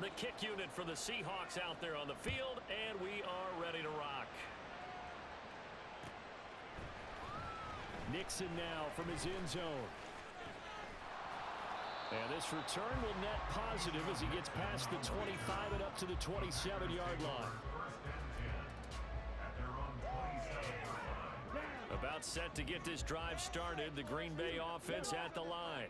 the kick unit for the Seahawks out there on the field, and we are ready to rock. Nixon now from his end zone. And this return will net positive as he gets past the 25 and up to the 27-yard line. About set to get this drive started, the Green Bay offense at the line.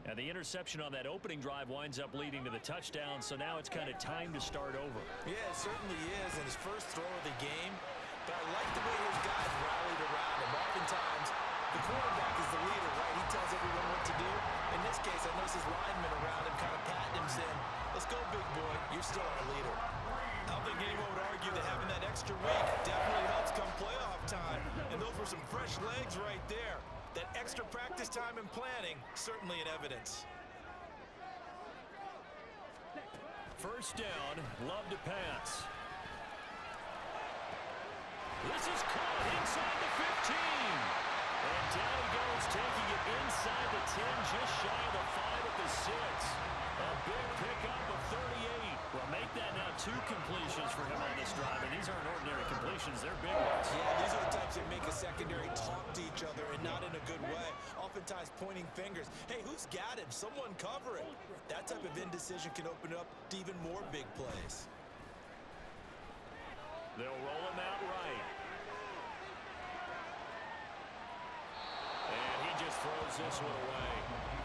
And the interception on that opening drive winds up leading to the touchdown, so now it's kind of time to start over. Yeah, it certainly is, and his first throw of the game. But I like the way his guys rallied around him. Oftentimes, the quarterback is the leader, right? He tells everyone what to do. In this case, I noticed his linemen around him kind of patting him, saying, "Let's go, big boy. You're still our leader." I don't think anyone would argue that having that extra week definitely helps come playoff time. And those were some fresh legs right there. That extra practice time and planning, certainly in evidence. First down, Love to pass. This is caught inside the 15. And down he goes, taking it inside the 10, just shy of the 5 at the 6. A big pickup of 38. Well, make that now 2 completions for him on this drive. And these aren't ordinary completions. They're big ones. Yeah, these are the types that make a secondary talk to each other and not in a good way. Oftentimes pointing fingers. Hey, who's got him? Someone cover it. That type of indecision can open up to even more big plays. They'll roll him out right. And he just throws this one away.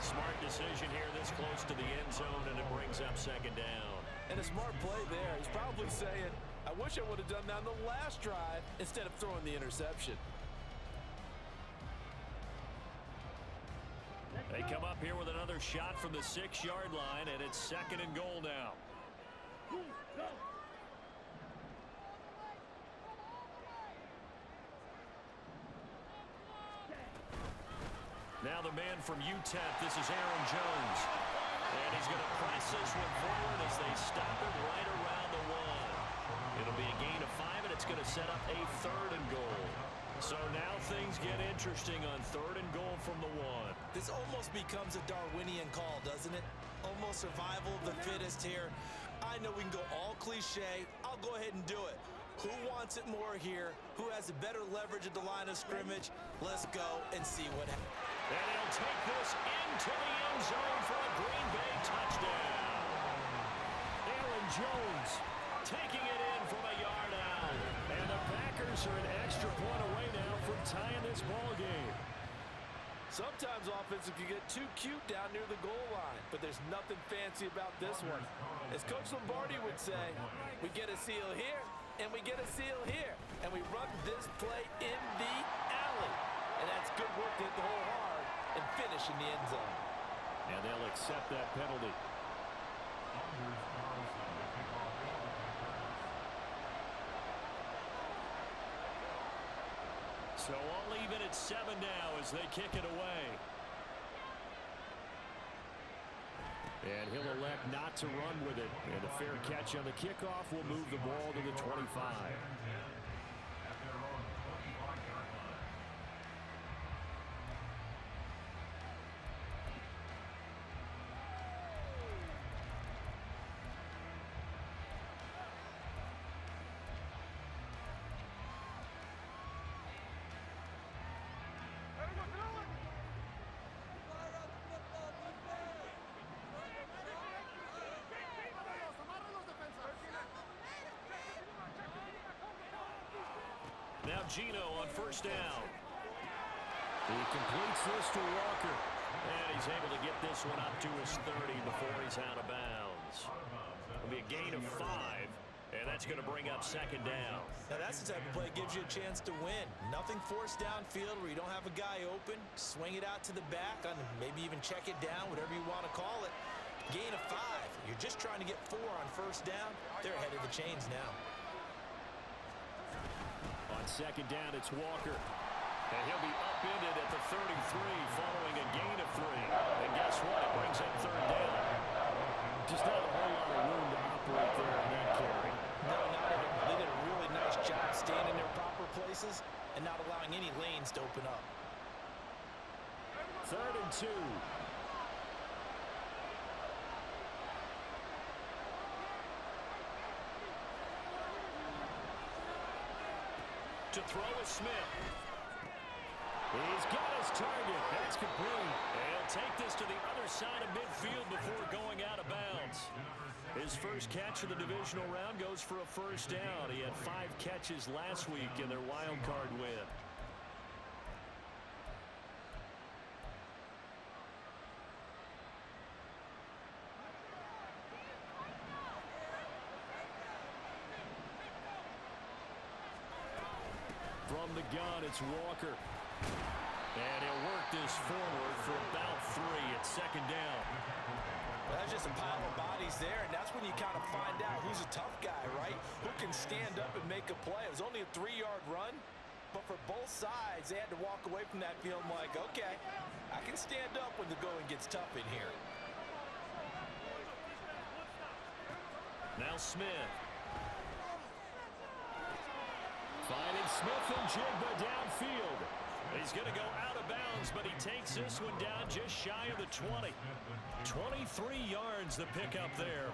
Smart decision here this close to the end zone, and it brings up second down. And a smart play there. He's probably saying, I wish I would have done that on the last drive instead of throwing the interception. They come up here with another shot from the 6-yard line, and it's second and goal now. Now the man from UTEP, this is Aaron Jones. And he's going to press this one forward as they stop him right around the 1. It'll be a gain of 5, and it's going to set up a 3rd and goal. So now things get interesting on 3rd and goal from the 1. This almost becomes a Darwinian call, doesn't it? Almost survival of the fittest here. I know we can go all cliche. I'll go ahead and do it. Who wants it more here? Who has a better leverage at the line of scrimmage? Let's go and see what happens. And he'll take this into the end zone for a Green Bay touchdown. Aaron Jones taking it in from a yard out. And the Packers are an extra point away now from tying this ball game. Sometimes offensive can get too cute down near the goal line, but there's nothing fancy about this one. As Coach Lombardi would say, we get a seal here, and we get a seal here, and we run this play in the alley. And that's good work to hit the hole hard and finish in the end zone. And they'll accept that penalty. So all even at 7 now as they kick it away. And he'll elect not to run with it. And a fair catch on the kickoff will move the ball to the 25. Now Gino on first down. He completes this to Walker. And he's able to get this one up to his 30 before he's out of bounds. It'll be a gain of 5, and that's going to bring up second down. Now that's the type of play that gives you a chance to win. Nothing forced downfield where you don't have a guy open. Swing it out to the back, maybe even check it down, whatever you want to call it. Gain of 5. You're just trying to get 4 on first down. They're ahead of the chains now. On second down, it's Walker. And he'll be upended at the 33 following a gain of 3. And guess what? It brings up third down. Just not a whole lot of room to operate there on that carry. No, not at all. They did a really nice job staying in their proper places and not allowing any lanes to open up. 3rd and 2. To throw is Smith. He's got his target. That's complete. And take this to the other side of midfield before going out of bounds. His first catch of the divisional round goes for a first down. He had 5 catches last week in their wild card win. From the gun, it's Walker. And he'll work this forward for about 3 at second down. That's just a pile of bodies there, and that's when you kind of find out who's a tough guy, right? Who can stand up and make a play. It was only a 3-yard run, but for both sides, they had to walk away from that feeling like, okay, I can stand up when the going gets tough in here. Now Smith. Finding Smith and Jigba downfield. He's going to go out of bounds, but he takes this one down just shy of the 20. 23 yards the pickup there.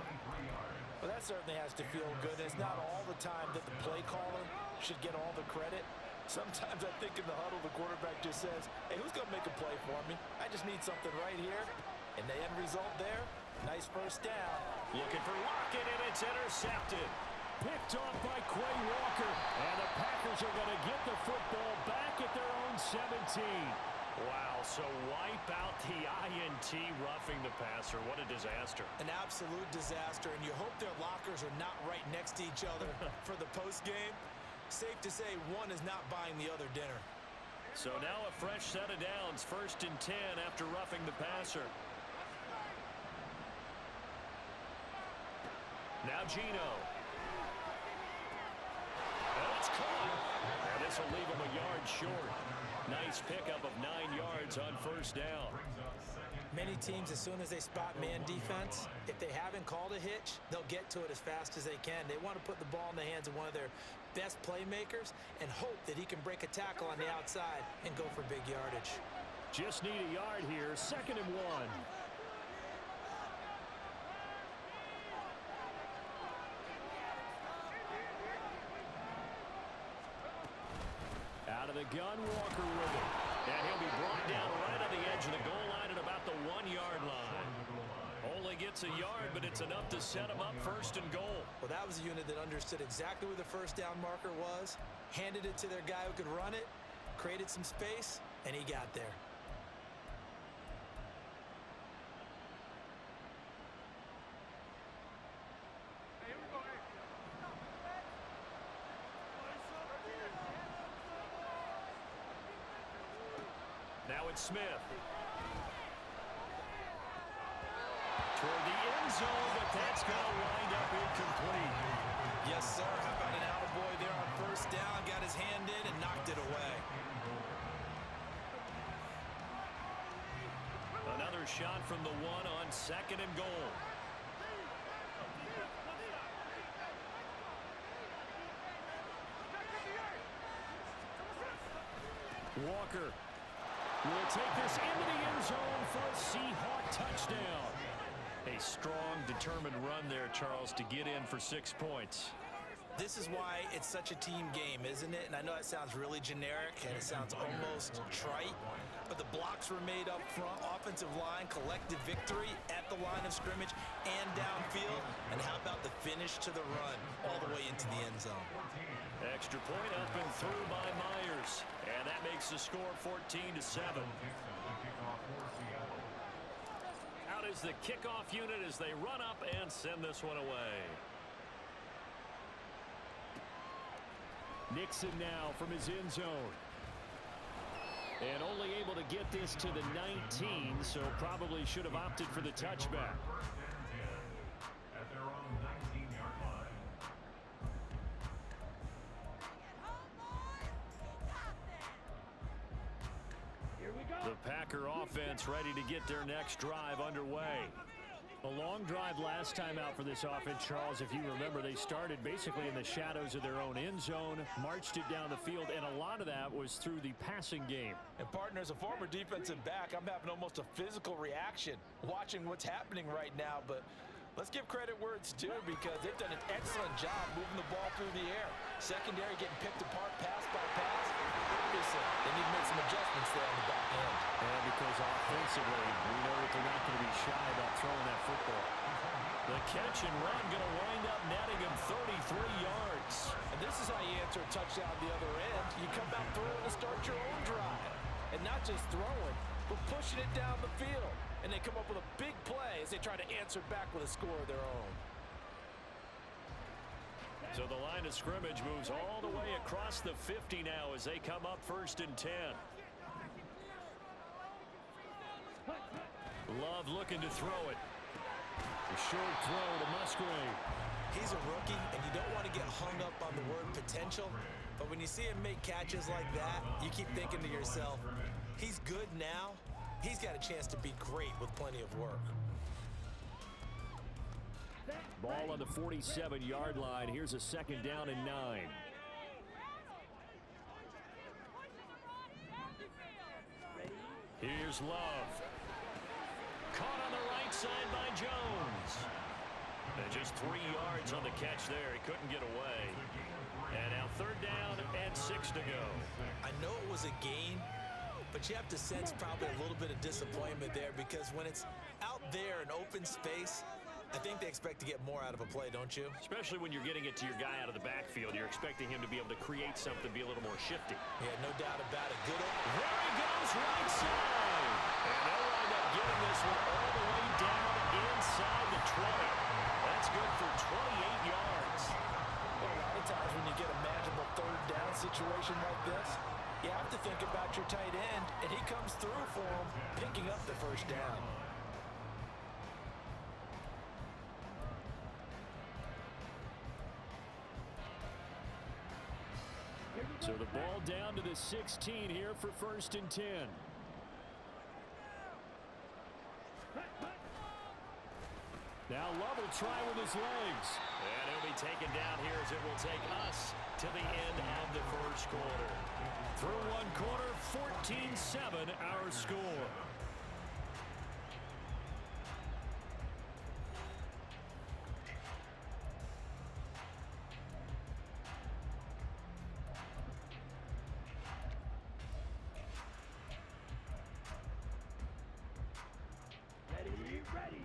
Well, that certainly has to feel good. It's not all the time that the play caller should get all the credit. Sometimes I think in the huddle, the quarterback just says, hey, who's going to make a play for me? I just need something right here. And the end result there, nice first down. Looking for Lockett, and it's intercepted. Picked off by Quay Walker. And the Packers are going to get the football back at their own 17. Wow, so wipe out the INT roughing the passer. What a disaster. An absolute disaster, and you hope their lockers are not right next to each other for the postgame. Safe to say one is not buying the other dinner. So now a fresh set of downs, 1st and 10 after roughing the passer. Now Gino. And it's caught. And this will leave him a yard short. Nice pickup of 9 yards on first down. Many teams, as soon as they spot man defense, if they haven't called a hitch, they'll get to it as fast as they can. They want to put the ball in the hands of one of their best playmakers and hope that he can break a tackle on the outside and go for big yardage. Just need a yard here, 2nd and 1. Out of the gun, Walker with it. And he'll be brought down right on the edge of the goal line at about the 1-yard line. Only gets a yard, but it's enough to set him up 1st and goal. Well, that was a unit that understood exactly where the first down marker was, handed it to their guy who could run it, created some space, and he got there. Now it's Smith. Toward the end zone, but that's going to wind up incomplete. Yes, sir. How about an attaboy there on first down? Got his hand in and knocked it away. Another shot from the 1 on 2nd and goal. Walker will take this into the end zone for a Seahawk touchdown. A strong, determined run there, Charles, to get in for 6 points. This is why it's such a team game, isn't it? And I know that sounds really generic and it sounds almost trite, but the blocks were made up front, offensive line, collective victory at the line of scrimmage and downfield. And how about the finish to the run all the way into the end zone? Extra point up and through by Myers. And that makes the score 14-7. Out is the kickoff unit as they run up and send this one away. Nixon now from his end zone. And only able to get this to the 19, so probably should have opted for the touchback. The Packer offense ready to get their next drive underway. A long drive last time out for this offense, Charles. If you remember, they started basically in the shadows of their own end zone, marched it down the field, and a lot of that was through the passing game. And partner, as a former defensive back, I'm having almost a physical reaction watching what's happening right now. But let's give credit where it's due because they've done an excellent job moving the ball through the air. Secondary getting picked apart pass by pass. Obviously, they need to make some adjustments there on the back end. And because offensively, we know that they're not going to be shy about throwing that football. The catch and run going to wind up netting him 33 yards. And this is how you answer a touchdown the other end. You come out throwing to start your own drive. And not just throwing, but pushing it down the field. And they come up with a big play as they try to answer back with a score of their own. So the line of scrimmage moves all the way across the 50 now as they come up 1st and 10. Love looking to throw it. A short throw to Musgrave. He's a rookie, and you don't want to get hung up on the word potential. But when you see him make catches like that, you keep thinking to yourself, he's good now. He's got a chance to be great with plenty of work. Ball on the 47-yard line. Here's a 2nd down and 9. Here's Love. Caught on the right side by Jones. And just 3 yards on the catch there. He couldn't get away. And now 3rd down and 6 to go. I know it was a gain, but you have to sense probably a little bit of disappointment there because when it's out there in open space, I think they expect to get more out of a play, don't you? Especially when you're getting it to your guy out of the backfield. You're expecting him to be able to create something, be a little more shifty. Yeah, no doubt about it. Good. There he goes, right side. And they'll wind up getting this one all the way down inside the 20. That's good for 28 yards. Well, a lot of times when you get a manageable 3rd down situation like this, you have to think about your tight end, and he comes through for him, picking up the 1st down. So the ball down to the 16 here for 1st and 10. Now Love will try with his legs. And he'll be taken down here as it will take us to the end of the 1st quarter. Through 1 quarter, 14-7 our score.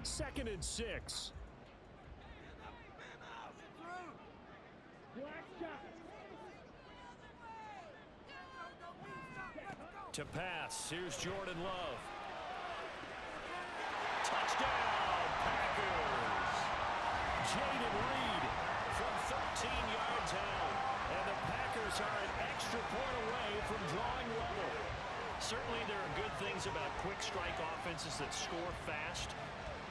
Second and 6. To pass. Here's Jordan Love. Touchdown, Packers. Jaden Reed from 13 yards out. And the Packers are an extra point away from drawing level. Certainly there are good things about quick strike offenses that score fast.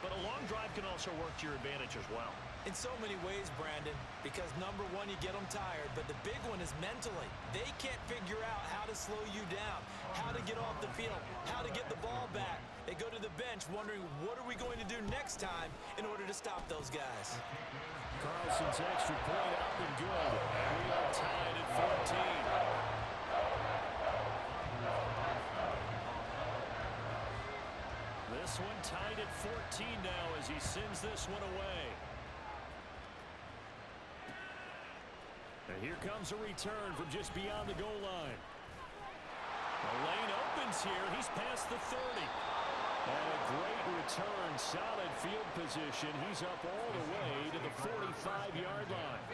But a long drive can also work to your advantage as well. In so many ways, Brandon, because number one, you get them tired, but the big one is mentally. They can't figure out how to slow you down, how to get off the field, how to get the ball back. They go to the bench wondering, what are we going to do next time in order to stop those guys? Carlson's extra point up and good. And we are tied at 14. This one tied at 14 now as he sends this one away. And here comes a return from just beyond the goal line. The lane opens here. He's past the 30. And a great return. Solid field position. He's up all the way to the 45-yard line.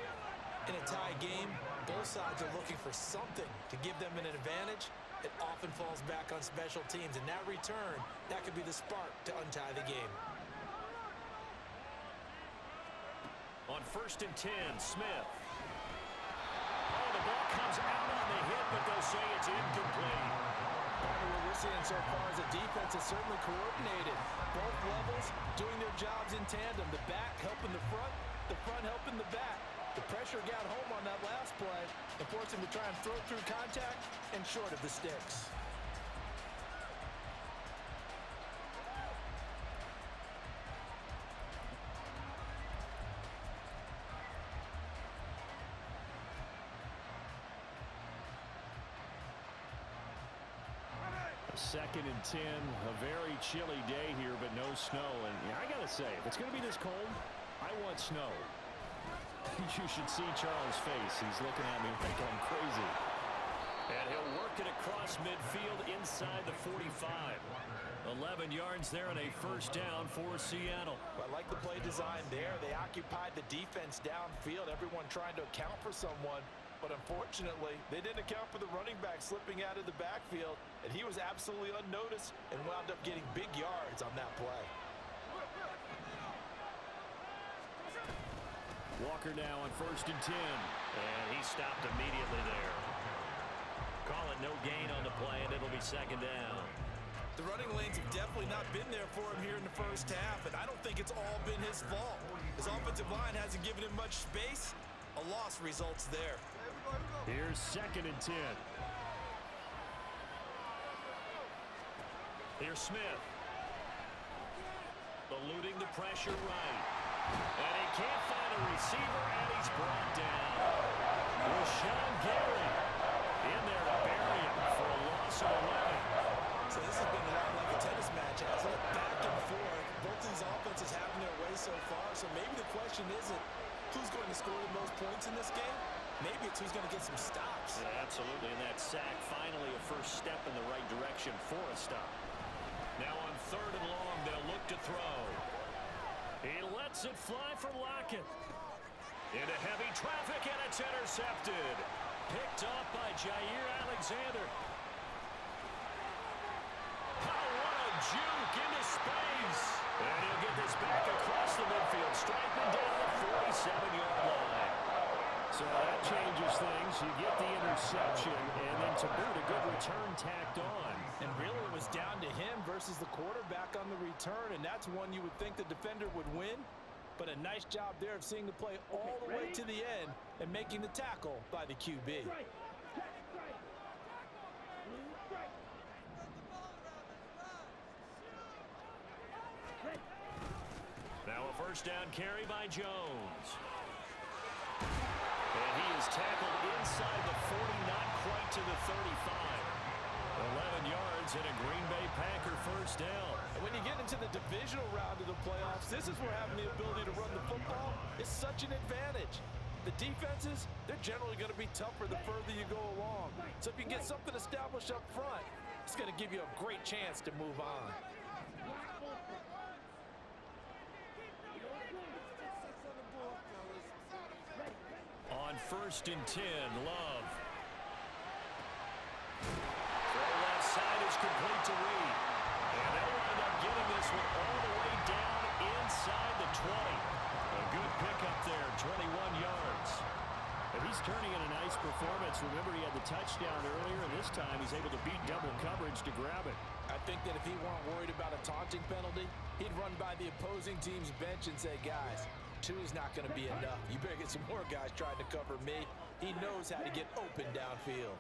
In a tie game, both sides are looking for something to give them an advantage. It often falls back on special teams, and that return, that could be the spark to untie the game. On 1st and 10, Smith. Oh, the ball comes out on the hit, but they'll say it's incomplete. What we're seeing so far is the defense is certainly coordinated. Both levels doing their jobs in tandem. The back helping the front helping the back. The pressure got home on that last play and forced him to try and throw through contact and short of the sticks. Second and 10, a very chilly day here, but no snow. And yeah, I got to say, if it's going to be this cold, I want snow. You should see Charles' face. He's looking at me like I'm crazy. And he'll work it across midfield inside the 45. 11 yards there and a first down for Seattle. I like the play design there. They occupied the defense downfield, everyone trying to account for someone. But unfortunately, they didn't account for the running back slipping out of the backfield, and he was absolutely unnoticed and wound up getting big yards on that play. Walker now on 1st and 10. And he stopped immediately there. Call it no gain on the play, and it'll be second down. The running lanes have definitely not been there for him here in the first half, and I don't think it's all been his fault. His offensive line hasn't given him much space. A loss results there. Here's 2nd and 10. Here's Smith. Eluding the pressure right. And he can't find a receiver, and he's brought down. Rashawn Gary in there to bury him for a loss of 11. So this has been a lot like a tennis match, hasn't it? Back and forth. Both these offenses having their way so far. So maybe the question isn't who's going to score the most points in this game. Maybe it's who's going to get some stops. Yeah, absolutely. And that sack, finally a first step in the right direction for a stop. Now on 3rd and long, they'll look to throw. He lets it fly from Lockett. Into heavy traffic, and it's intercepted. Picked off by Jair Alexander. Oh, what a juke into space. And he'll get this back across the midfield, striking down the 47-yard line. So that changes things. You get the interception, and then to boot, a good return tacked on. And really it was down to him versus the quarterback on the return, and that's one you would think the defender would win. But a nice job there of seeing the play all the way to the end and making the tackle by the QB. Now a first down carry by Jones. And he is tackled inside the 40, not quite to the 35. 11 yards and a Green Bay Packer first down. And when you get into the divisional round of the playoffs, this is where having the ability to run the football is such an advantage. The defenses, they're generally going to be tougher the further you go along. So if you can get something established up front, it's going to give you a great chance to move on. On 1st and 10, Love. Throw left side is complete to Reed. And they'll wind up getting this one all the way down inside the 20. A good pickup there, 21 yards. And he's turning in a nice performance. Remember, he had the touchdown earlier, and this time he's able to beat double coverage to grab it. I think that if he weren't worried about a taunting penalty, he'd run by the opposing team's bench and say, guys, 2 is not going to be enough. You better get some more guys trying to cover me. He knows how to get open downfield.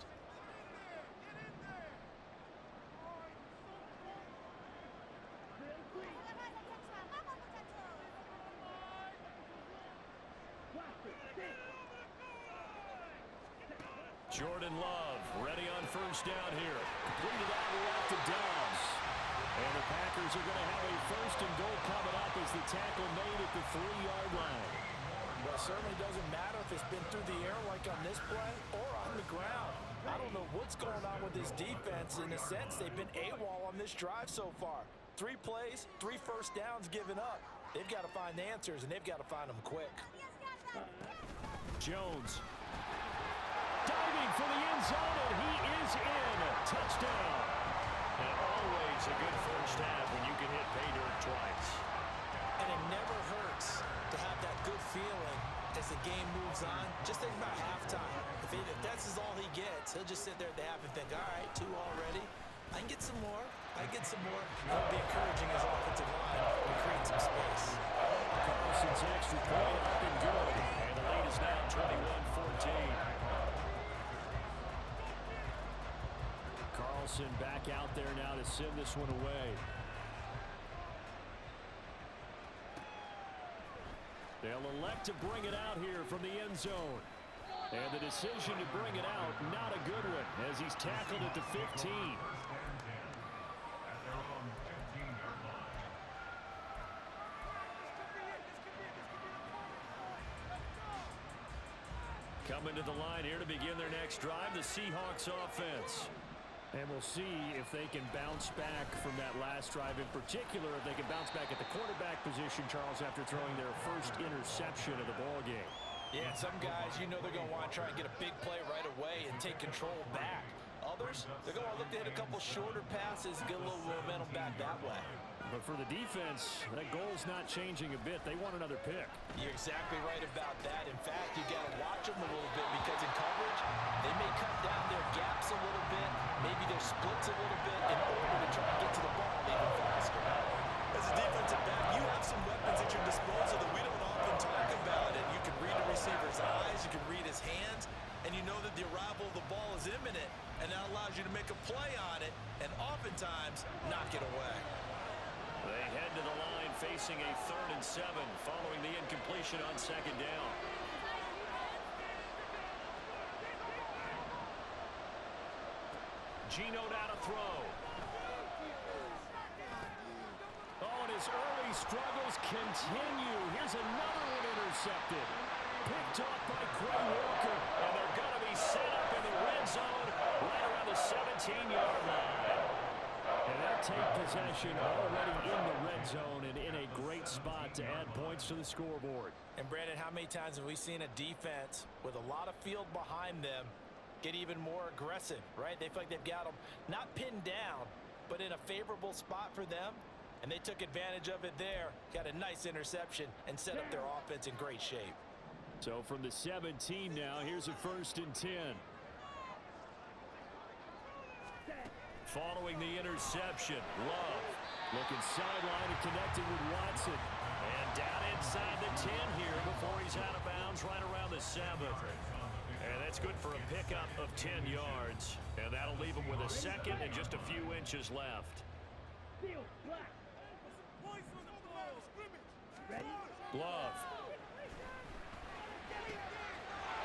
Jordan Love ready on first down here. Completed out left to Dobbs. And the Packers are going to have a first and goal coming up as the tackle made at the 3-yard line. Well, it certainly doesn't matter if it's been through the air like on this play or on the ground. I don't know what's going on with this defense. In a sense, they've been AWOL on this drive so far. 3 plays, 3 first downs given up. They've got to find answers, and they've got to find them quick. Jones. Diving for the end zone, and he is in. Touchdown. And always a good first half when you can hit pay dirt twice. And it never hurts to have that good feeling as the game moves on. Just think about halftime. If that's all he gets, he'll just sit there at the half and think, all right, 2 already. I can get some more. I can get some more. He'll be encouraging his offensive line to create some space. Carlson's extra point up and good. And the lead is now 21-14. Carlson back out there now to send this one away. They'll elect to bring it out here from the end zone. And the decision to bring it out, not a good one, as he's tackled at the 15. Coming to the line here to begin their next drive, the Seahawks offense. And we'll see if they can bounce back from that last drive. In particular, if they can bounce back at the quarterback position, Charles, after throwing their first interception of the ballgame. Yeah, some guys, you know they're going to want to try and get a big play right away and take control back. Others, they're going to look to hit a couple shorter passes and get a little momentum back that way. But for the defense, that goal's not changing a bit. They want another pick. You're exactly right about that. In fact, you got to watch them a little bit because in coverage, they may cut down their gaps a little bit, maybe their splits a little bit in order to try and get to the ball even faster. As a defensive back, you have some weapons at your disposal that we don't often talk about. And you can read a receiver's eyes, you can read his hands, and you know that the arrival of the ball is imminent, and that allows you to make a play on it and oftentimes knock it away. They head to the line facing a 3rd and 7 following the incompletion on 2nd down. Geno down to throw. Oh, and his early struggles continue. Here's another one intercepted. Picked off by Quay Walker. And they're going to be set up in the red zone right around the 17-yard line. And they'll take possession already in the red zone and in a great spot to add points to the scoreboard. And Brandon, how many times have we seen a defense with a lot of field behind them get even more aggressive, right? They feel like they've got them not pinned down, but in a favorable spot for them. And they took advantage of it there, got a nice interception, and set up their offense in great shape. So from the 17 now, here's a 1st and 10. Following the interception, Love looking sideline and connecting with Watson. And down inside the 10 here before he's out of bounds right around the 7. And that's good for a pickup of 10 yards. And that'll leave him with a 2nd and just a few inches left. Love.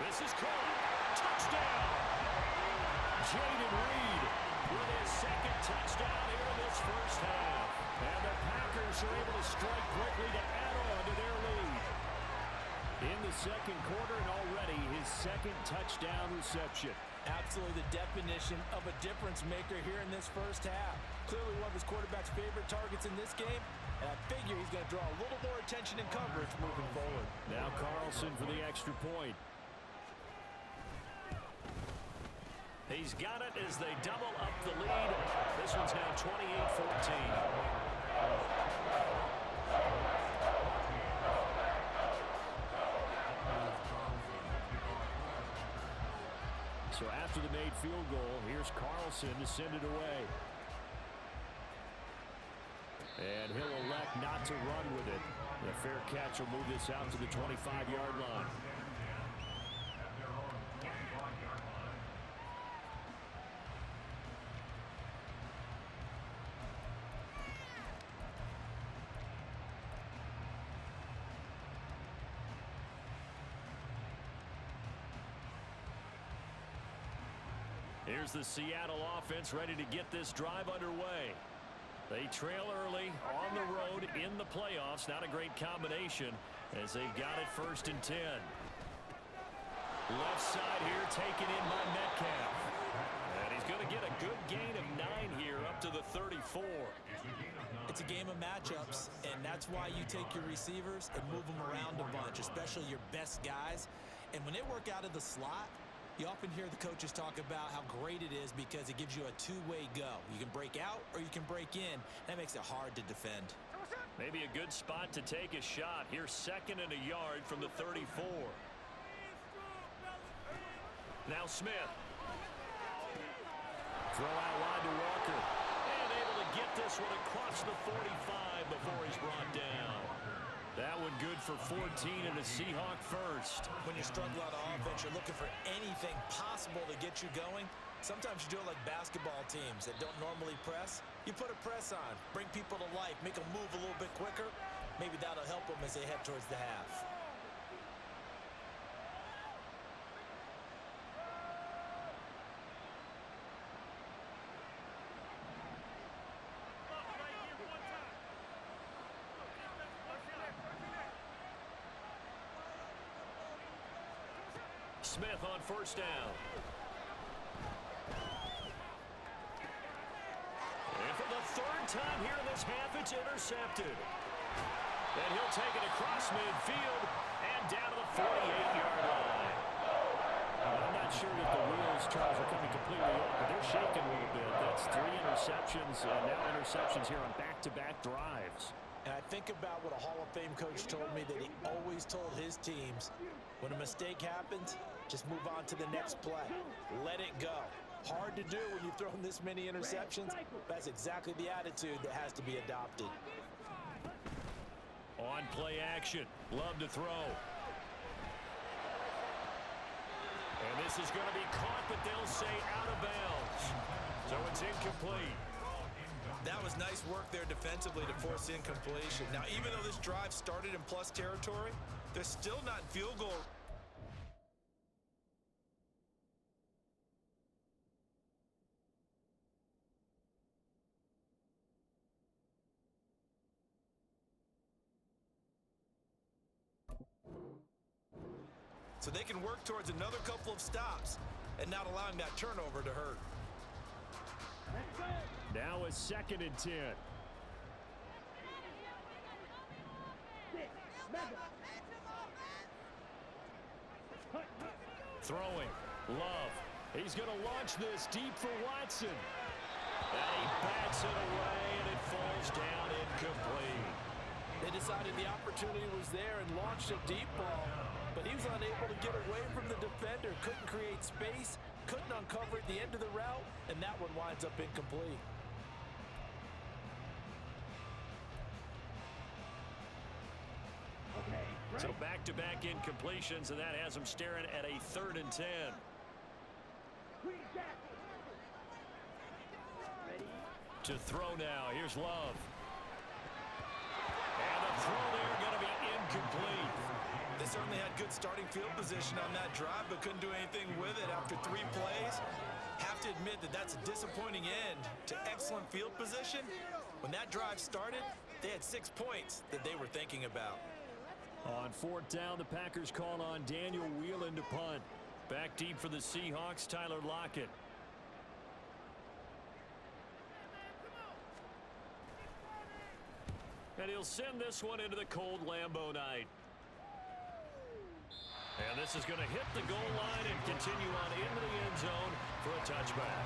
This is caught. Touchdown! Jaden Reed with his 2nd touchdown here in this first half. And the Packers are able to strike quickly to add on to their lead. In the 2nd quarter and already his 2nd touchdown reception. Absolutely the definition of a difference maker here in this first half. Clearly one of his quarterback's favorite targets in this game, and I figure he's going to draw a little more attention and coverage moving forward. Now Carlson for the extra point. He's got it as they double up the lead. This one's now 28-14. So after the made field goal, here's Carlson to send it away. And he'll elect not to run with it. A fair catch will move this out to the 25-yard line. Here's the Seattle offense ready to get this drive underway. They trail early on the road in the playoffs. Not a great combination as they've got it 1st and 10. Left side here taken in by Metcalf. And he's going to get a good gain of 9 here up to the 34. It's a game of matchups, and that's why you take your receivers and move them around a bunch, especially your best guys. And when they work out of the slot, you often hear the coaches talk about how great it is because it gives you a two-way go. You can break out or you can break in. That makes it hard to defend. Maybe a good spot to take a shot. Here's 2nd and a yard from the 34. Now Smith. Throw out wide to Walker. And able to get this one across the 45 before he's brought down. That one good for 14 and a Seahawk first. When you struggle out of offense, you're looking for anything possible to get you going. Sometimes you do it like basketball teams that don't normally press. You put a press on, bring people to life, make them move a little bit quicker. Maybe that'll help them as they head towards the half. Smith on first down. And for the third time here in this half, it's intercepted. And he'll take it across midfield and down to the 48-yard line. I'm not sure if the wheels, Charles, are coming completely off, but they're shaking a little bit. That's 3 interceptions, and now interceptions here on back-to-back drives. And I think about what a Hall of Fame coach told me, that he always told his teams, when a mistake happens, just move on to the next play. Let it go. Hard to do when you've thrown this many interceptions. That's exactly the attitude that has to be adopted. On play action. Love to throw. And this is going to be caught, but they'll say out of bounds. So it's incomplete. That was nice work there defensively to force incompletion. Now, even though this drive started in plus territory, they're still not in field goal. So they can work towards another couple of stops and not allowing that turnover to hurt. Now a 2nd and 10. Throwing. Love. He's going to launch this deep for Watson. And he bats it away, and it falls down incomplete. They decided the opportunity was there and launched a deep ball, but he was unable to get away from the defender, couldn't create space, couldn't uncover at the end of the route, and that one winds up incomplete. So back-to-back incompletions, and that has him staring at a 3rd and 10. To throw now. Here's Love. And the throw there going to be incomplete. They certainly had good starting field position on that drive, but couldn't do anything with it after 3 plays. Have to admit that that's a disappointing end to excellent field position. When that drive started, they had 6 points that they were thinking about. On 4th down, the Packers call on Daniel Whelan to punt. Back deep for the Seahawks, Tyler Lockett. And he'll send this one into the cold Lambeau night. And this is going to hit the goal line and continue on into the end zone for a touchback.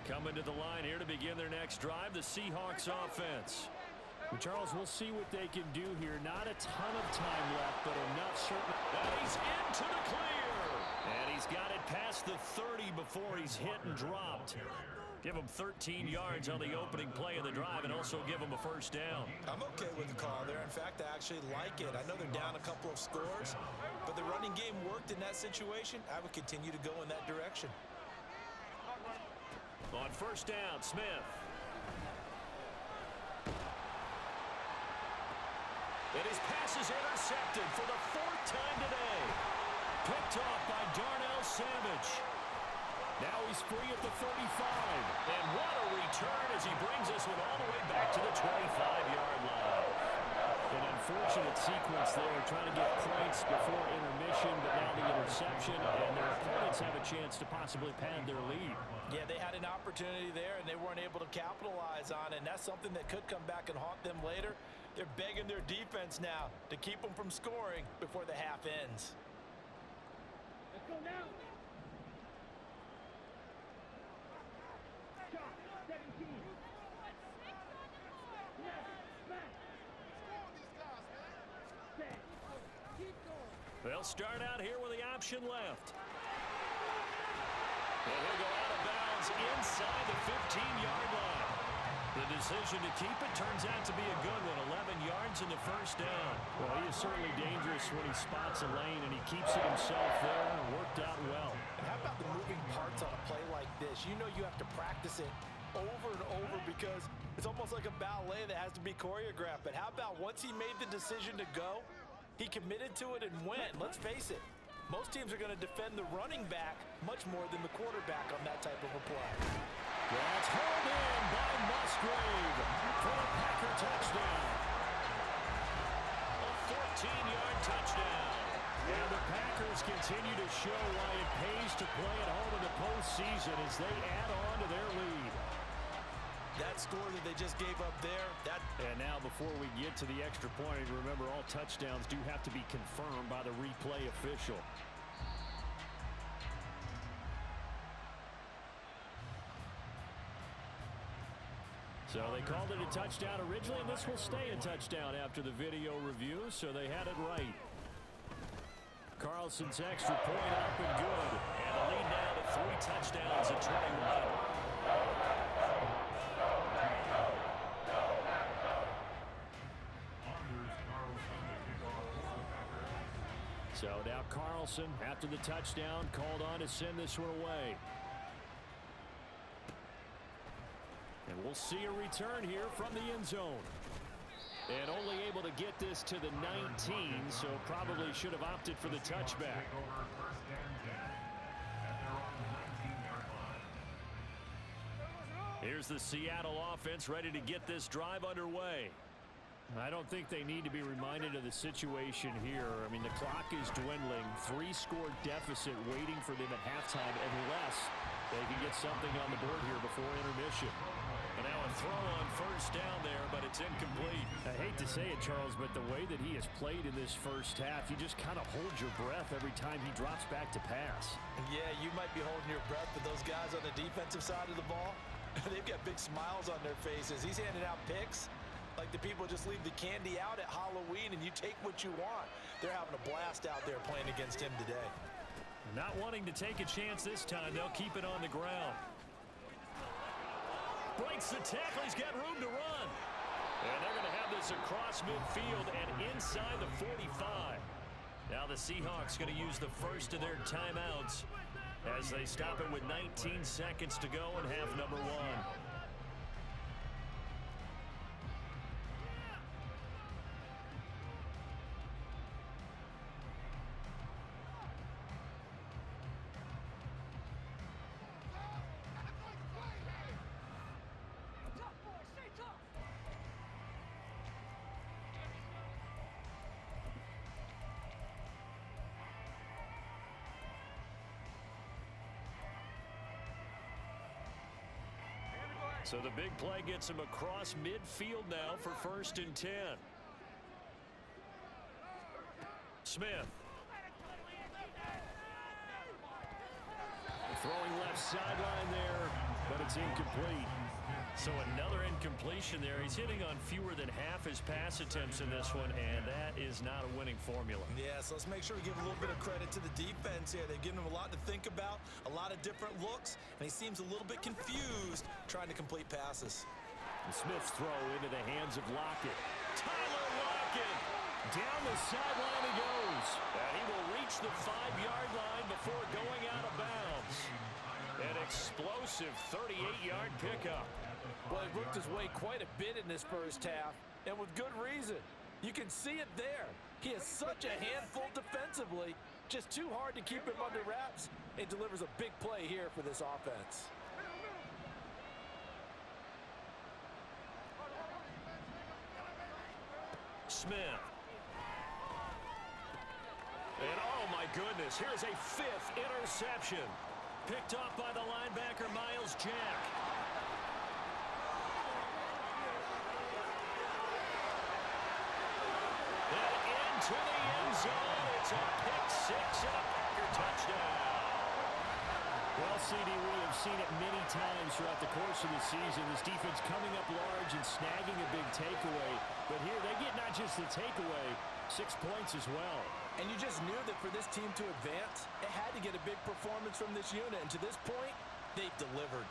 Coming to the line here to begin their next drive, the Seahawks offense. Well, Charles, we'll see what they can do here. Not a ton of time left, but enough certainly. And he's into the clear. And he's got it past the 30 before he's hit and dropped. Give him 13 yards on the opening play of the drive and also give him a first down. I'm okay with the call there. In fact, I actually like it. I know they're down a couple of scores, but the running game worked in that situation. I would continue to go in that direction. On first down, Smith. And his pass is intercepted for the 4th time today. Picked off by Darnell Savage. Now he's free at the 35. And what a return as he brings this one all the way back to the 25-yard line. An unfortunate sequence there, trying to get points before intermission, but now the interception, and their opponents have a chance to possibly pad their lead. Yeah, they had an opportunity there, and they weren't able to capitalize on it, and that's something that could come back and haunt them later. They're begging their defense now to keep them from scoring before the half ends. Let's go now. 17. They'll start out here with the option left. And he'll go out of bounds inside the 15-yard line. The decision to keep it turns out to be a good one. 11 yards in the first down. Well, he is certainly dangerous when he spots a lane, and he keeps it himself there, and worked out well. And how about the moving parts on a play like this? You know you have to practice it over and over because it's almost like a ballet that has to be choreographed. But how about once he made the decision to go, he committed to it and went. Let's face it, Most teams are going to defend the running back much more than the quarterback on that type of a play. That's hauled in by Musgrave for a Packer touchdown. A 14-yard touchdown. And the Packers continue to show why it pays to play at home in the postseason as they add on to their lead. That score that they just gave up there, And now before we get to the extra point, remember all touchdowns do have to be confirmed by the replay official. So they called it a touchdown originally, and this will stay a touchdown after the video review, so they had it right. Carlson's extra point up and good. And the lead now to 3 touchdowns at 21. So now Carlson, after the touchdown, called on to send this one away. And we'll see a return here from the end zone. And only able to get this to the 19, so probably should have opted for the touchback. Here's the Seattle offense ready to get this drive underway. I don't think they need to be reminded of the situation here. I mean, the clock is dwindling. 3-score deficit waiting for them at halftime unless they can get something on the board here before intermission. And now a throw on first down there, but it's incomplete. I hate to say it, Charles, but the way that he has played in this first half, you just kind of hold your breath every time he drops back to pass. Yeah, you might be holding your breath, but those guys on the defensive side of the ball, they've got big smiles on their faces. He's handing out picks like the people just leave the candy out at Halloween and you take what you want. They're having a blast out there playing against him today. Not wanting to take a chance this time, they'll keep it on the ground. Breaks the tackle, he's got room to run. And they're going to have this across midfield and inside the 45. Now the Seahawks going to use the first of their timeouts as they stop it with 19 seconds to go in half number 1. So the big play gets him across midfield now for 1st and 10. Smith. Throwing left sideline there, but it's incomplete. So another incompletion there. He's hitting on fewer than half his pass attempts in this one, and that is not a winning formula. Yeah, so let's make sure we give a little bit of credit to the defense here. They've given him a lot to think about, a lot of different looks, and he seems a little bit confused trying to complete passes. And Smith's throw into the hands of Lockett. Tyler Lockett! Down the sideline he goes. And he will reach the 5-yard line before going out of bounds. An explosive 38-yard pickup. Well, he worked his way quite a bit in this first half, and with good reason. You can see it there. He is such a handful defensively, just too hard to keep him under wraps, and delivers a big play here for this offense. Smith. And oh my goodness, here's a 5th interception. Picked off by the linebacker, Miles Jack. And into the end zone. It's a pick 6 and a Packer touchdown. Well, CD, we have seen it many times throughout the course of the season. This defense coming up large and snagging a big takeaway. But here they get not just the takeaway, 6 points as well. And you just knew that for this team to advance, it had to get a big performance from this unit. And to this point, they've delivered.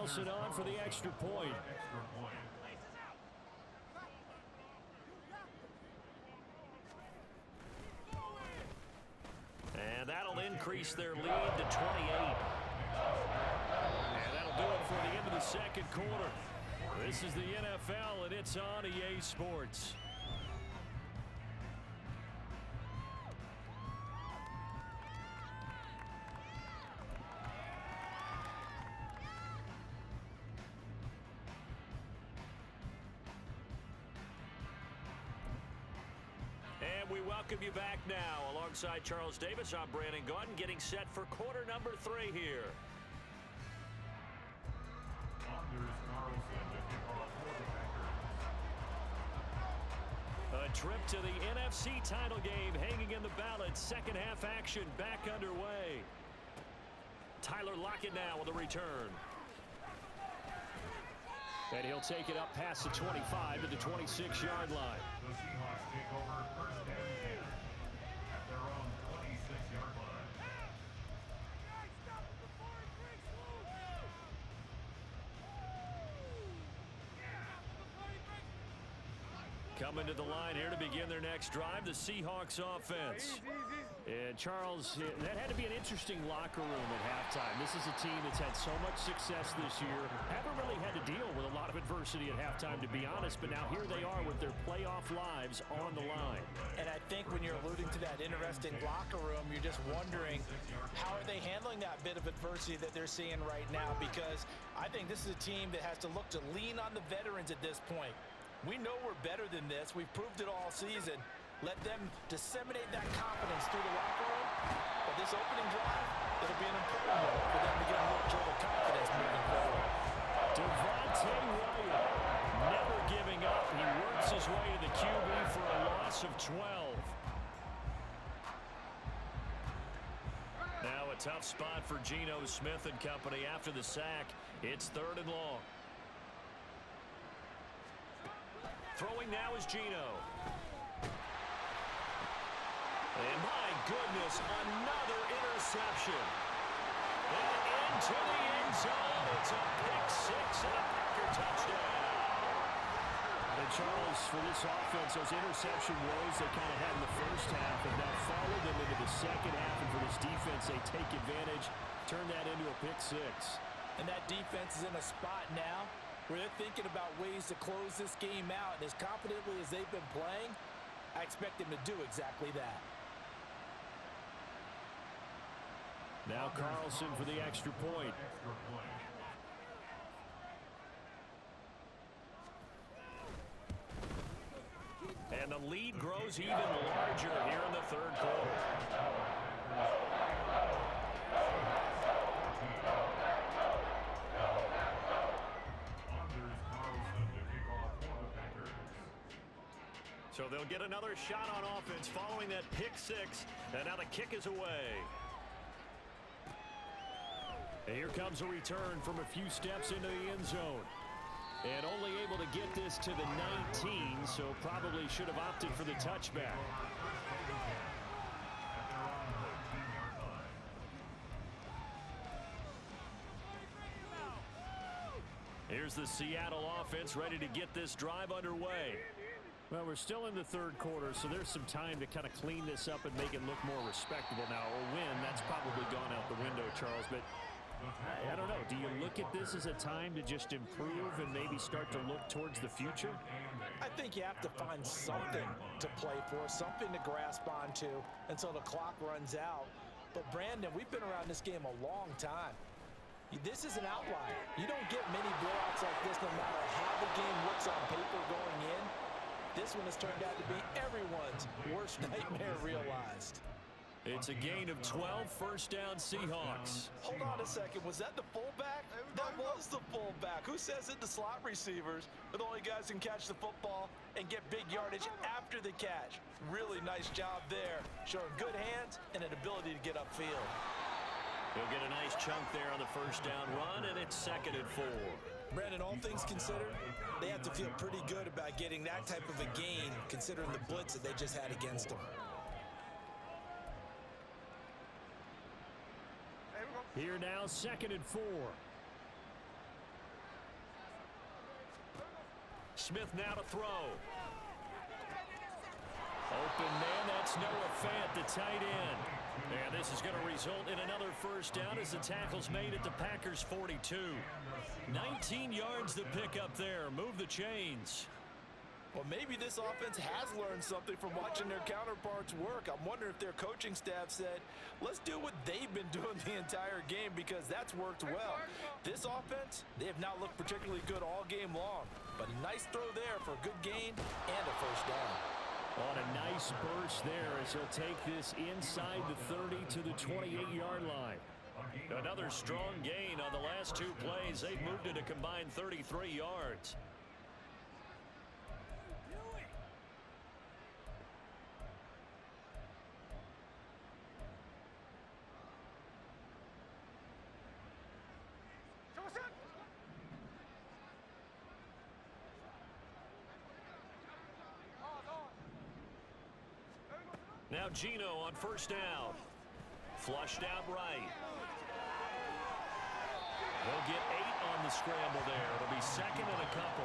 Carlson on for the extra point. And that'll increase their lead to 28. And that'll do it for the end of the second quarter. This is the NFL, and it's on EA Sports. And we welcome you back now. Alongside Charles Davis, I'm Brandon Gaudin, getting set for quarter number 3 here. A trip to the NFC title game hanging in the balance. Second half action back underway. Tyler Lockett now with a return. And he'll take it up past the 25 to the 26-yard line. The Seahawks take over first and 10 at their own 26-yard line. Coming to the line here to begin their next drive, the Seahawks offense. And Charles, that had to be an interesting locker room at halftime. This is a team that's had so much success this year. Haven't really had to deal with a lot of adversity at halftime, to be honest. But now here they are with their playoff lives on the line. And I think when you're alluding to that interesting locker room, you're just wondering, how are they handling that bit of adversity that they're seeing right now? Because I think this is a team that has to look to lean on the veterans at this point. We know we're better than this. We've proved it all season. Let them disseminate that confidence through the locker room. But this opening drive, it'll be an important one for them to get a little jolt of confidence moving forward. Devontae Wyatt, never giving up. He works his way to the QB for a loss of 12. Now a tough spot for Geno Smith and company after the sack. It's 3rd and long. Throwing now is Geno. And my goodness, another interception. And into the end zone. It's a pick 6 and a Packer touchdown. And Charles, for this offense, those interception woes they kind of had in the first half have now followed them into the second half. And for this defense, they take advantage, turn that into a pick 6. And that defense is in a spot now where they're thinking about ways to close this game out. And as confidently as they've been playing, I expect them to do exactly that. Now Carlson for the extra point. And the lead grows even larger here in the 3rd quarter. So they'll get another shot on offense following that pick 6. And now the kick is away. And here comes a return from a few steps into the end zone. And only able to get this to the 19, so probably should have opted for the touchback. Here's the Seattle offense ready to get this drive underway. Well, we're still in the 3rd quarter, so there's some time to kind of clean this up and make it look more respectable. Now, a win, that's probably gone out the window, Charles, but I don't know. Do you look at this as a time to just improve and maybe start to look towards the future? I think you have to find something to play for, something to grasp onto until the clock runs out. But, Brandon, we've been around this game a long time. This is an outlier. You don't get many blowouts like this no matter how the game looks on paper going in. This one has turned out to be everyone's worst nightmare realized. It's a gain of 12, first down Seahawks. Hold on a second. Was that the fullback? That was the fullback. Who says it? The slot receivers are the only guys who can catch the football and get big yardage after the catch. Really nice job there, showing good hands and an ability to get upfield. He'll get a nice chunk there on the first down run, and it's 2nd and 4. Brandon, all things considered, they have to feel pretty good about getting that type of a gain, considering the blitz that they just had against them. Here now, 2nd and 4. Smith now to throw. Open man, that's Noah Fant, the tight end. And this is going to result in another first down as the tackle's made at the Packers 42. 19 yards to pick up there. Move the chains. Well, maybe this offense has learned something from watching their counterparts work. I'm wondering if their coaching staff said, let's do what they've been doing the entire game, because that's worked well. This offense, they have not looked particularly good all game long, but a nice throw there for a good gain and a first down. On a nice burst there as he'll take this inside the 30 to the 28-yard line. Another strong gain on the last two plays. They've moved it a combined 33 yards. Now Gino on first down. Flushed out right. They'll get 8 on the scramble there. It'll be second and a couple.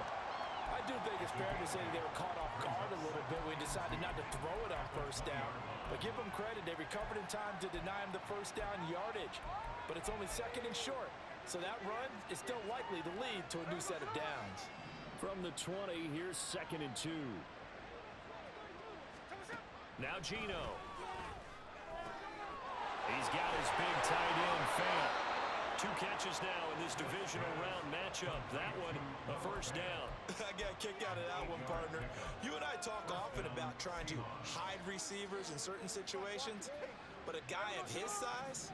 I do think it's fair to say they were caught off guard a little bit when we decided not to throw it on first down. But give them credit. They recovered in time to deny him the first down yardage. But it's only second and short. So that run is still likely to lead to a new set of downs. From the 20, here's second and 2. Now Gino. He's got his big tight end, Fant. 2 catches now in this divisional round matchup. That one, a first down. I got a kick out of that one, partner. You and I talk often about trying to hide receivers in certain situations, but a guy of his size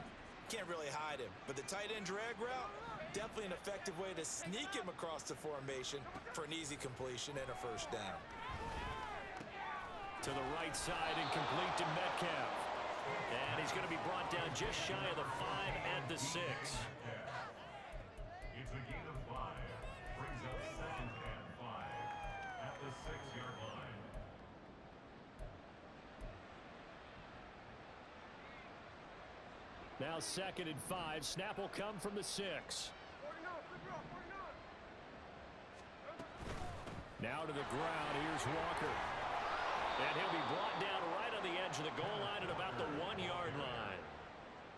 can't really hide him. But the tight end drag route, definitely an effective way to sneak him across the formation for an easy completion and a first down. To the right side and complete to Metcalf. And he's going to be brought down just shy of the 5 at the 6. It's a gain of 5. Brings up second and 5 at the 6-yard line. Now second and 5. Snap will come from the 6. Now to the ground. Here's Walker. And he'll be brought down right on the edge of the goal line at about the 1-yard line.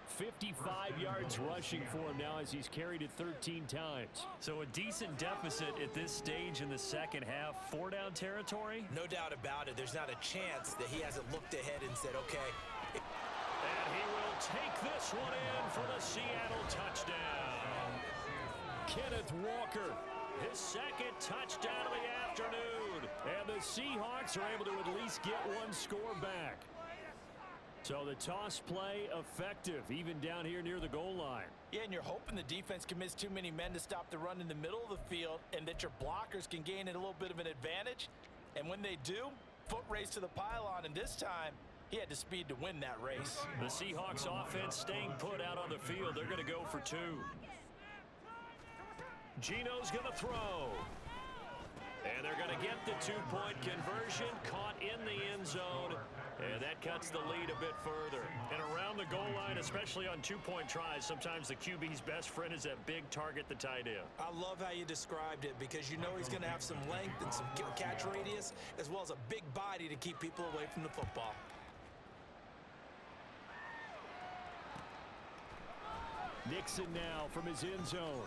55 yards rushing for him now as he's carried it 13 times. So a decent deficit at this stage in the second half. 4-down territory? No doubt about it. There's not a chance that he hasn't looked ahead and said, okay. And he will take this one in for the Seattle touchdown. Kenneth Walker, his second touchdown of the afternoon. And the Seahawks are able to at least get one score back. So the toss play effective, even down here near the goal line. Yeah, and you're hoping the defense commits too many men to stop the run in the middle of the field and that your blockers can gain a little bit of an advantage. And when they do, foot race to the pylon, and this time, he had the speed to win that race. The Seahawks offense staying put out on the field. They're going to go for 2. Gino's going to throw. And they're going to get the 2-point conversion, caught in the end zone, and that cuts the lead a bit further. And around the goal line, especially on 2-point tries, sometimes the QB's best friend is that big target, the tight end. I love how you described it, because you know he's going to have some length and some catch radius, as well as a big body to keep people away from the football. Nixon now from his end zone.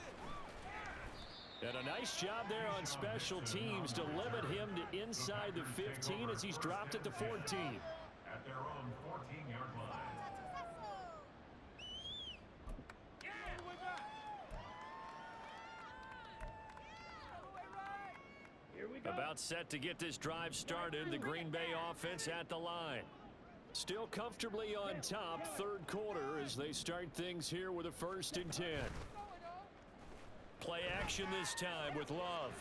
And a nice job there on special teams to limit him to inside the 15 as he's dropped at the 14. At their own 14-yard line. Here we go. About set to get this drive started. The Green Bay offense at the line. Still comfortably on top, third quarter, as they start things here with a 1st and 10. Play action this time with Love.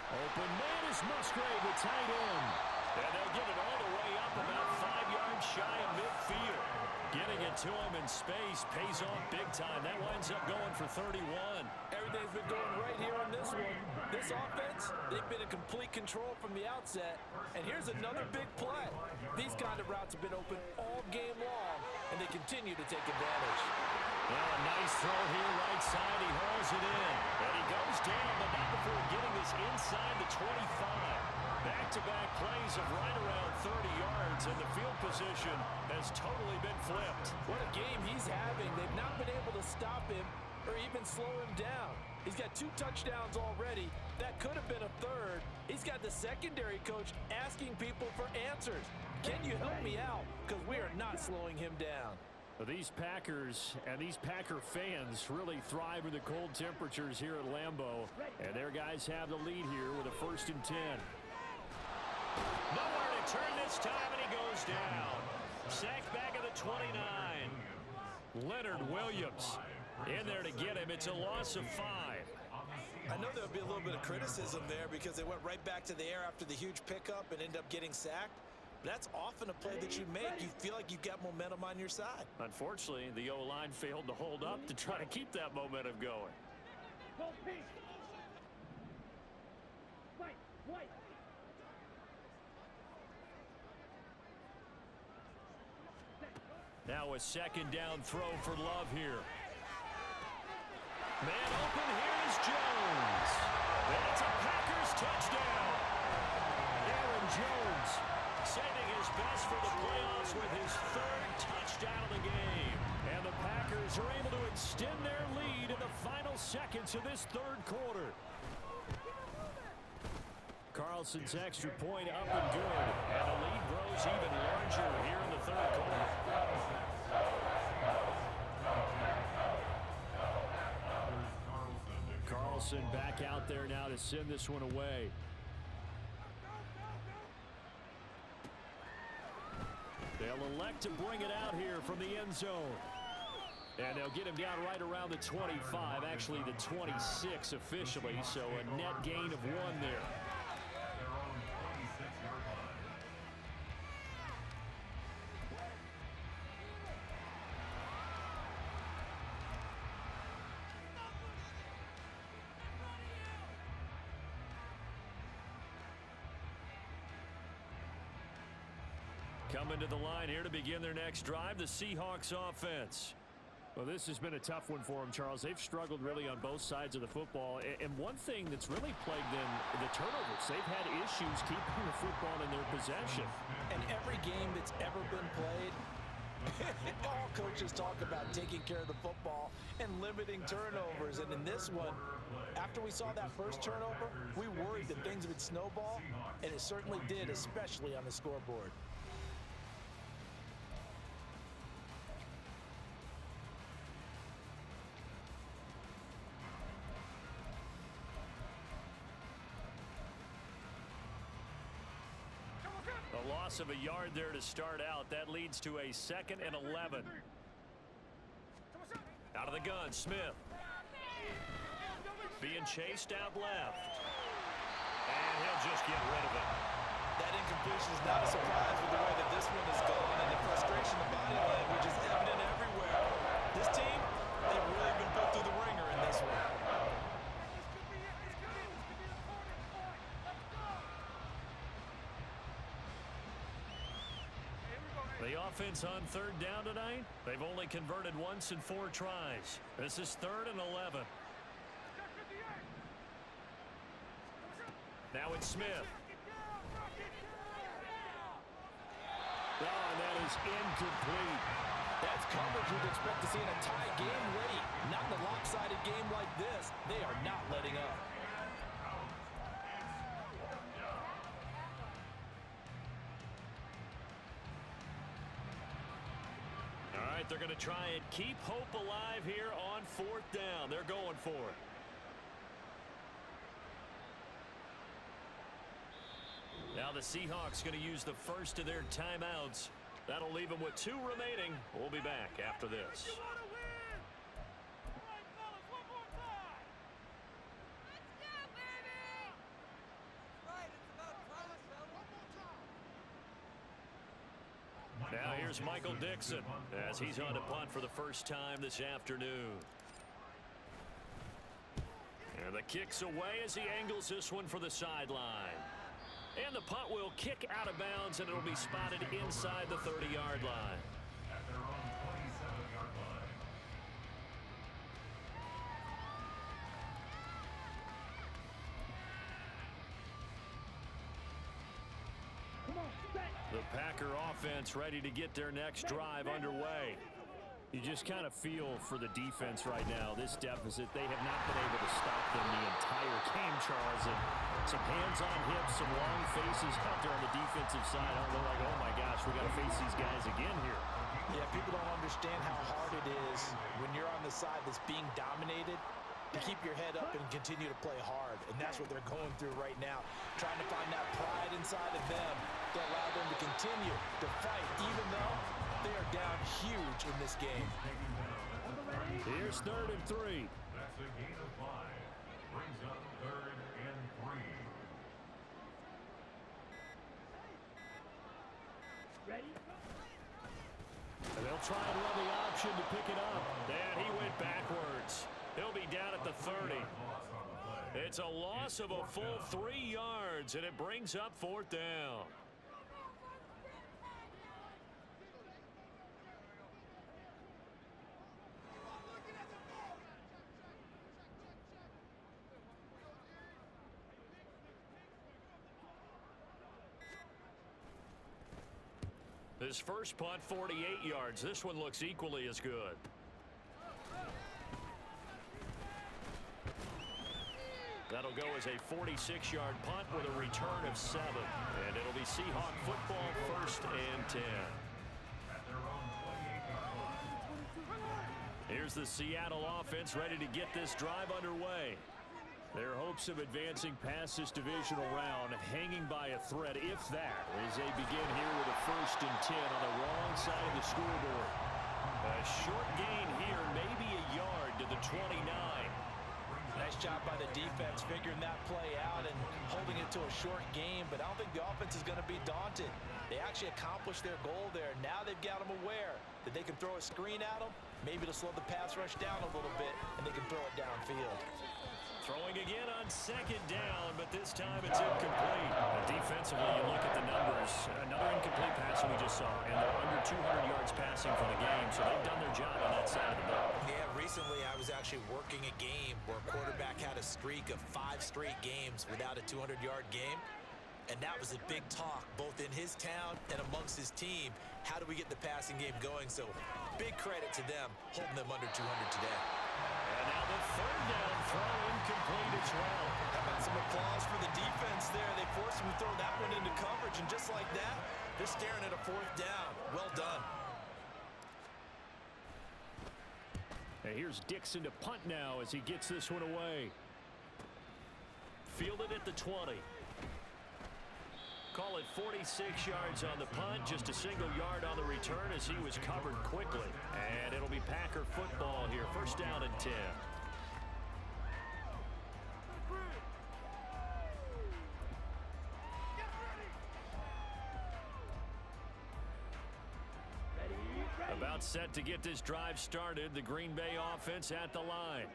Open man is Musgrave, the tight end. And they'll get it all the way up about 5 yards shy of midfield. Getting it to him in space pays off big time. That winds up going for 31. Everything's been going right here on this one. This offense, they've been in complete control from the outset. And here's another big play. These kind of routes have been open all game long, and they continue to take advantage. Well, a nice throw here, right side. He hauls it in. And he goes down, but not before getting this inside the 25. Back-to-back plays of right around 30 yards, and the field position has totally been flipped. What a game he's having. They've not been able to stop him or even slow him down. He's got 2 touchdowns already. That could have been a third. He's got the secondary coach asking people for answers. Can you help me out? Because we are not slowing him down. These Packers and these Packer fans really thrive in the cold temperatures here at Lambeau. And their guys have the lead here with a 1st and 10. Nowhere to turn this time, and he goes down. Sacked back at the 29. Leonard Williams in there to get him. It's a loss of 5. I know there'll be a little bit of criticism there because they went right back to the air after the huge pickup and ended up getting sacked. That's often a play that you make. You feel like you've got momentum on your side. Unfortunately, the O-line failed to hold up to try to keep that momentum going. Go pink. White, white. Now a 2nd down throw for Love here. Man open, here is Jones. And it's a Packers touchdown. Aaron Jones saving his best for the playoffs with his 3rd touchdown of the game. And the Packers are able to extend their lead in the final seconds of this 3rd quarter. Carlson's extra point up and good. And the lead grows even larger here in the 3rd quarter. Carlson back out there now to send this one away. They'll elect to bring it out here from the end zone. And they'll get him down right around the 25, actually the 26 officially, so a net gain of 1 there. Coming to the line here to begin their next drive, the Seahawks offense. Well, this has been a tough one for them, Charles. They've struggled really on both sides of the football. And one thing that's really plagued them, the turnovers. They've had issues keeping the football in their possession. And every game that's ever been played, all coaches talk about taking care of the football and limiting turnovers. And in this one, after we saw that first turnover, we worried that things would snowball, and it certainly did, especially on the scoreboard. A loss of a yard there to start out. That leads to a 2nd and 11. Out of the gun, Smith. Being chased out left. And he'll just get rid of it. That incompletion is not a surprise with the way that this one is going, and the frustration of body language is evident everywhere. This team, they've really been put through the ringer in this one. The offense on 3rd down tonight, they've only converted once in 4 tries. This is 3rd and 11. Now it's Smith. Oh, and that is incomplete. That's coverage we'd expect to see in a tie game late. Not in a lopsided game like this. They are not letting up. All right, they're going to try and keep hope alive here on 4th down. They're going for it. Now the Seahawks going to use the first of their timeouts. That'll leave them with 2 remaining. We'll be back after this. Now here's Michael Dixon as he's on to punt for the first time this afternoon. And the kick's away as he angles this one for the sideline. And the punt will kick out of bounds, and it'll be spotted inside the 30-yard line. The Packer offense ready to get their next drive underway. You just kind of feel for the defense right now. This deficit, they have not been able to stop them the entire game, Charles. And some hands on hips, some long faces out there on the defensive side. They're like, oh my gosh, we got to face these guys again here. Yeah, people don't understand how hard it is when you're on the side that's being dominated to keep your head up and continue to play hard. And that's what they're going through right now, trying to find that pride inside of them to allow them to continue to fight, even though they are down huge in this game. Here's 3rd and 3. That's a gain of 5. Brings up 3rd and 3. Ready? And they'll try and run the option to pick it up. And he went backwards. He'll be down at the 30. It's a loss of a full 3 yards, and it brings up 4th down. His first punt, 48 yards. This one looks equally as good. That'll go as a 46-yard punt with a return of 7. And it'll be Seahawk football, 1st and 10. Here's the Seattle offense ready to get this drive underway. Their hopes of advancing past this divisional round hanging by a thread, if that, as they begin here with a 1st and 10 on the wrong side of the scoreboard. A short gain here, maybe a yard to the 29. Nice job by the defense figuring that play out and holding it to a short game, but I don't think the offense is going to be daunted. They actually accomplished their goal there. Now they've got them aware that they can throw a screen at them, maybe to slow the pass rush down a little bit, and they can throw it downfield. Throwing again on 2nd down, but this time it's incomplete. Defensively, you look at the numbers. Another incomplete pass we just saw, and they're under 200 yards passing for the game, so they've done their job on that side of the ball. Yeah, recently I was actually working a game where a quarterback had a streak of 5 straight games without a 200-yard game, and that was a big talk, both in his town and amongst his team. How do we get the passing game going? So big credit to them, holding them under 200 today. And now the 3rd down throw incomplete as well. How about some applause for the defense there? They forced him to throw that one into coverage, and just like that, they're staring at a 4th down. Well done. And here's Dixon to punt now as he gets this one away. Fielded at the 20. Call it 46 yards on the punt, just a single yard on the return as he was covered quickly. And it'll be Packer football here, 1st down and 10. About set to get this drive started, the Green Bay offense at the line.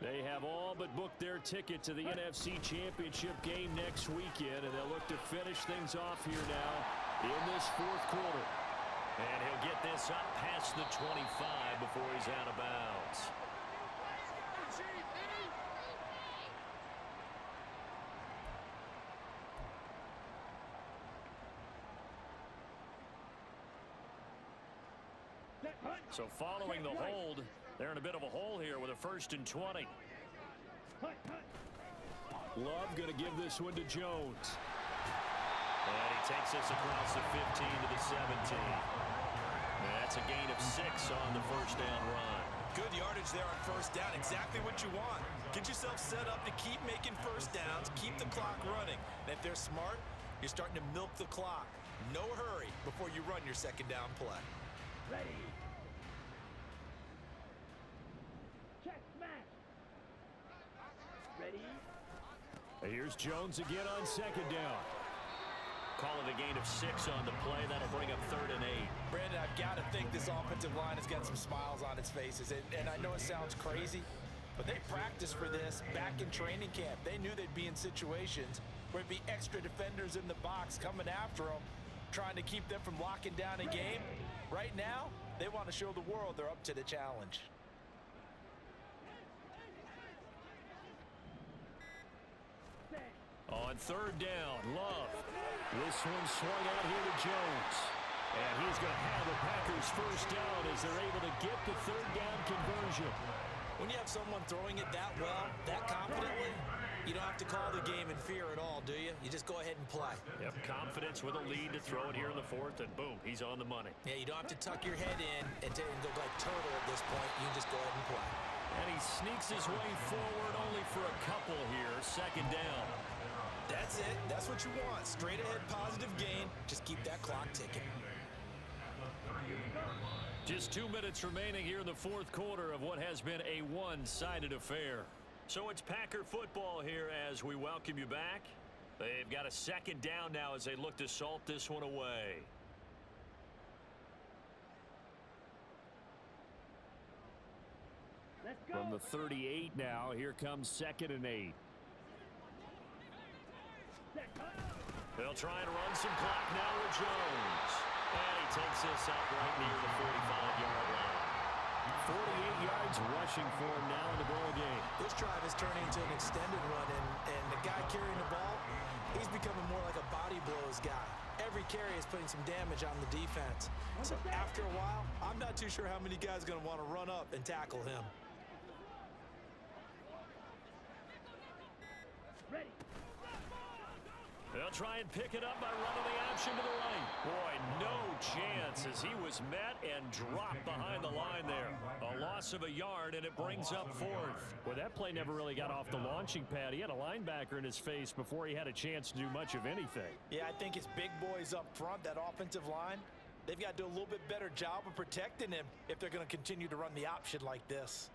They have all but booked their ticket to the NFC Championship game next weekend, and they'll look to finish things off here now in this 4th quarter. And he'll get this up past the 25 before he's out of bounds. So following the hold, they're in a bit of a hole here with a 1st and 20. Love going to give this one to Jones. And he takes this across the 15 to the 17. And that's a gain of 6 on the 1st down run. Good yardage there on 1st down. Exactly what you want. Get yourself set up to keep making 1st downs, keep the clock running. And if they're smart, you're starting to milk the clock. No hurry before you run your 2nd down play. Ready. Check, smash. Ready. And here's Jones again on 2nd down. Call it a gain of 6 on the play. That'll bring up 3rd and 8. Brandon, I've got to think this offensive line has got some smiles on its faces. And I know it sounds crazy, but they practiced for this back in training camp. They knew they'd be in situations where it'd be extra defenders in the box coming after them, trying to keep them from locking down a game. Right now, they want to show the world they're up to the challenge. On third down, Love. This one swung out here to Jones. And he's going to have the Packers first down as they're able to get the third down conversion. When you have someone throwing it that well, that confidently, you don't have to call the game in fear at all, do you? You just go ahead and play. Yep, confidence with a lead to throw it here in the fourth, and boom, he's on the money. Yeah, you don't have to tuck your head in and go like turtle at this point. You can just go ahead and play. And he sneaks his way forward only for a couple here. Second down. That's it. That's what you want. Straight ahead positive gain. Just keep that clock ticking. Just 2 minutes remaining here in the fourth quarter of what has been a one-sided affair. So it's Packer football here as we welcome you back. They've got a second down now as they look to salt this one away. Let's go. From the 38 now, here comes 2nd and 8. They'll try and run some clock now with Jones. And he takes this out right near the 45-yard line. 48 yards rushing for him now in the ball game. This drive is turning into an extended run, and the guy carrying the ball, he's becoming more like a body blows guy. Every carry is putting some damage on the defense. So after a while, I'm not too sure how many guys are going to want to run up and tackle him. Ready. They'll try and pick it up by running the option to the right. Boy, no chance as he was met and dropped behind the line there. A loss of a yard, and it brings up fourth. Well, that play never really got off the launching pad. He had a linebacker in his face before he had a chance to do much of anything. Yeah, I think his big boys up front, that offensive line, they've got to do a little bit better job of protecting him if they're going to continue to run the option like this.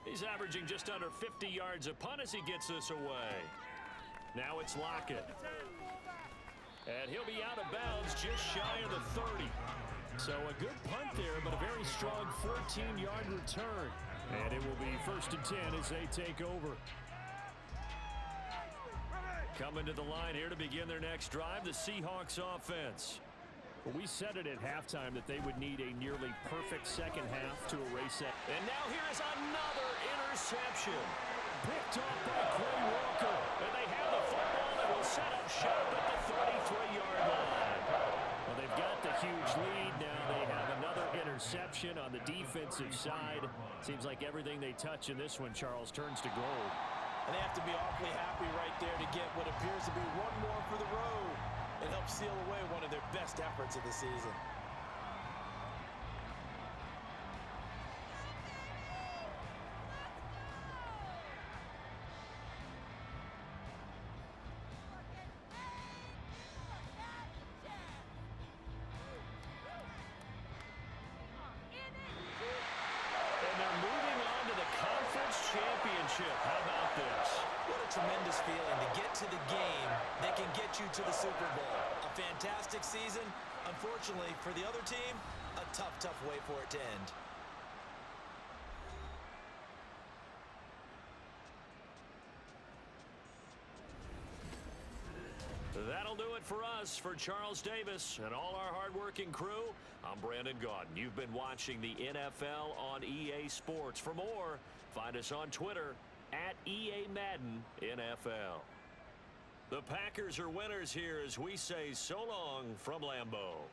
He's averaging just under 50 yards a punt as he gets this away. Now it's Lockett. And he'll be out of bounds just shy of the 30. So a good punt there, but a very strong 14-yard return. And it will be 1st and 10 as they take over. Coming to the line here to begin their next drive, the Seahawks offense. We said it at halftime that they would need a nearly perfect second half to erase that. And now here is another interception. Picked off by Quay Walker. And they have the football that will set up shop at the 33-yard line. Well, they've got the huge lead. Now they have another interception on the defensive side. Seems like everything they touch in this one, Charles, turns to gold. And they have to be awfully happy right there to get what appears to be one more for the road. It helps seal away one of their best efforts of the season. And they're moving on to the conference championship. How about this? What a tremendous feeling to get to the game that can get you to the Super Bowl. A fantastic season. Unfortunately, for the other team, a tough, tough way for it to end. That'll do it for us. For Charles Davis and all our hardworking crew, I'm Brandon Gaudin. You've been watching the NFL on EA Sports. For more, find us on Twitter at EA Madden NFL. The Packers are winners here as we say so long from Lambeau.